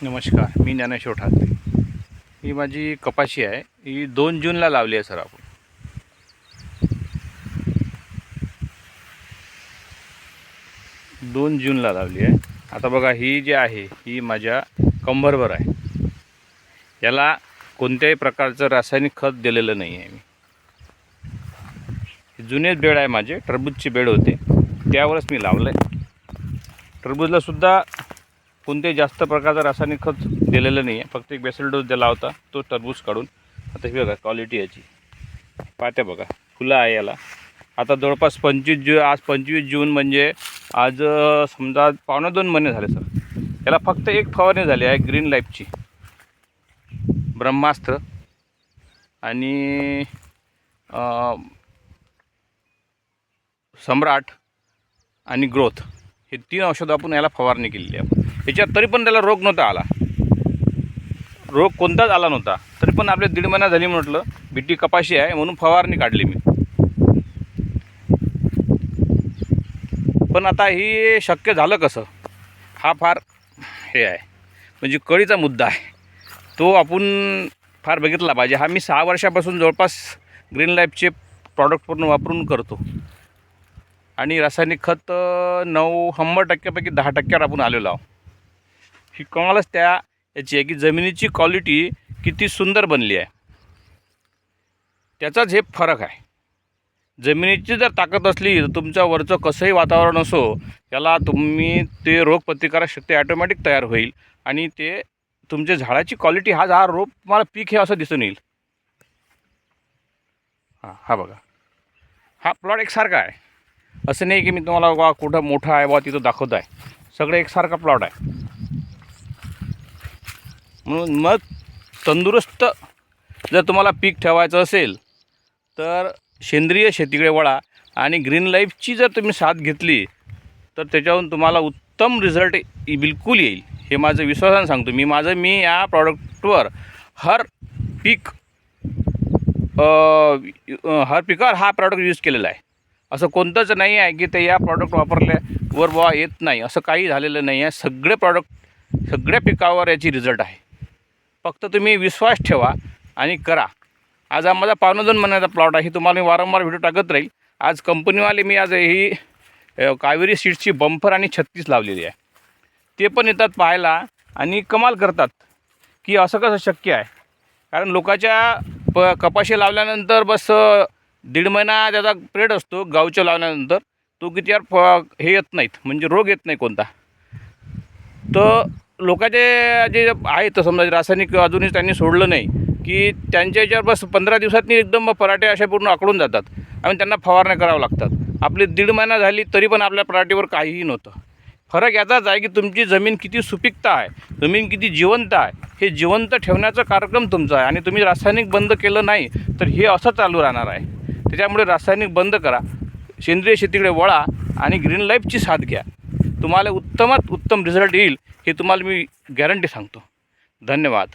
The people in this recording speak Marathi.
नमस्कार, मी ज्ञानेश्वर ठाकरे. ही माझी कपाशी आहे. ही 2 जूनला लावली आहे सर आपण. 2 जूनला लावली आहे. आता बघा, ही जी आहे ही माझ्या कंबरभर आहे. याला कोणत्याही प्रकारचं रासायनिक खत दिलेलं नाही आहे. मी जुनेच बेड आहे माझे, टरबूजचे बेड होते त्यावरच मी लावलं आहे. टरबूजलासुद्धा कोणत्याही जास्त प्रकारचं रासायनिक खत दिलेलं नाही आहे. फक्त एक बेसल डोस दिला होता तो टरबूज काढून. आता ही बघा क्वालिटी याची पाहत्या बघा, फुलं आहे याला. आता जवळपास 25 जून म्हणजे आज समजा 1.25 महिने झाले सर. याला फक्त एक फवारणी झाली आहे ग्रीन लाईफची, ब्रह्मास्त्र आणि सम्राट आणि ग्रोथ, हे 3 औषधं आपण याला फवारणी केलेली आहे. याच्यात तरी पण त्याला रोग नव्हता आला, रोग कोणताच आला नव्हता. तरी पण आपले 1.5 महिना झाली म्हटलं, बीटी कपाशी आहे म्हणून फवारणी काढली मी. पण आता ही शक्य झालं कसं, हा फार हे आहे, म्हणजे कळीचा मुद्दा आहे. तो आपण फार बघितला पाहिजे. हा मी 6 वर्षापासून जवळपास ग्रीन लाईफचे प्रॉडक्ट पूर्ण वापरून करतो. आणि रासायनिक खत 100%पैकी 10%वर आपण आलेलो आहोत. ही कमालच याची आहे की जमिनीची क्वालिटी किती सुंदर बनली आहे. त्याचाच हे फरक आहे. जमिनीची जर ताकद असली तर तुमच्या वरचं कसंही वातावरण असो, त्याला तुम्ही ते रोगप्रतिकारक शक्ती ॲटोमॅटिक तयार होईल आणि ते तुमच्या झाडाची क्वालिटी, हा रोप तुम्हाला पीक हे असं दिसून येईल. हा बघा, हा प्लॉट एकसारखा आहे. असं नाही की मी तुम्हाला कुठं मोठा आहे तिथं दाखवत आहे. सगळं एकसारखा प्लॉट आहे. म्हणून मग तंदुरुस्त जर तुम्हाला पीक ठेवायचं असेल तर सेंद्रिय शेतीकडे वळा. आणि ग्रीन लाईफची जर तुम्ही साथ घेतली तर त्याच्यावरून तुम्हाला उत्तम रिझल्ट बिलकुल येईल. हे माझं विश्वासाने सांगतो. मी या प्रॉडक्टवर हर पिकावर हा प्रॉडक्ट यूज केलेला आहे. असं कोणतंच नाही आहे की ते या प्रॉडक्ट वापरल्यावर येत नाही, असं काही झालेलं नाही आहे. सगळ्या पिकावर याची रिझल्ट आहे. फक्त तुम्ही विश्वास ठेवा आणि करा. आज हा माझा 2.25 महिन्याचा प्लॉट आहे. तुम्हाला मी वारंवार व्हिडिओ टाकत राहील. आज कंपनीवाले मी आज ही कावेरी सीड्सची बंपर आणि 36 लावलेली आहे. ते पण येतात पाहायला आणि कमाल करतात की असं कसं शक्य आहे. कारण लोकांच्या कपाशी लावल्यानंतर बस 1.5 महिना त्याचा पिरियड असतो. गावच्या लावल्यानंतर तो किती हे येत नाहीत, म्हणजे रोग येत नाही कोणता. तर लोकांचे जे आहे तर समजा रासायनिक अजूनही त्यांनी सोडलं नाही की त्यांच्या याच्यावर बस 15 दिवसांनी एकदम पराठे अशा पूर्ण आकडून जातात आणि त्यांना फवारण्या कराव्या लागतात. आपली 1.5 महिना झाली तरी पण आपल्या पराठीवर काहीही नव्हतं. फरक याचाच आहे की तुमची जमीन किती सुपीकता आहे, जमीन किती जिवंत आहे. हे जिवंत ठेवण्याचा कार्यक्रम तुमचा आहे. आणि तुम्ही रासायनिक बंद केलं नाही तर हे असं चालू राहणार आहे. त्याच्यामुळे रासायनिक बंद करा, सेंद्रिय शेतीकडे वळा आणि ग्रीन लाईफची साथ घ्या. तुम्हाला उत्तमात उत्तम रिझल्ट येईल, हे तुम्हाला मी गॅरंटी सांगतो. धन्यवाद.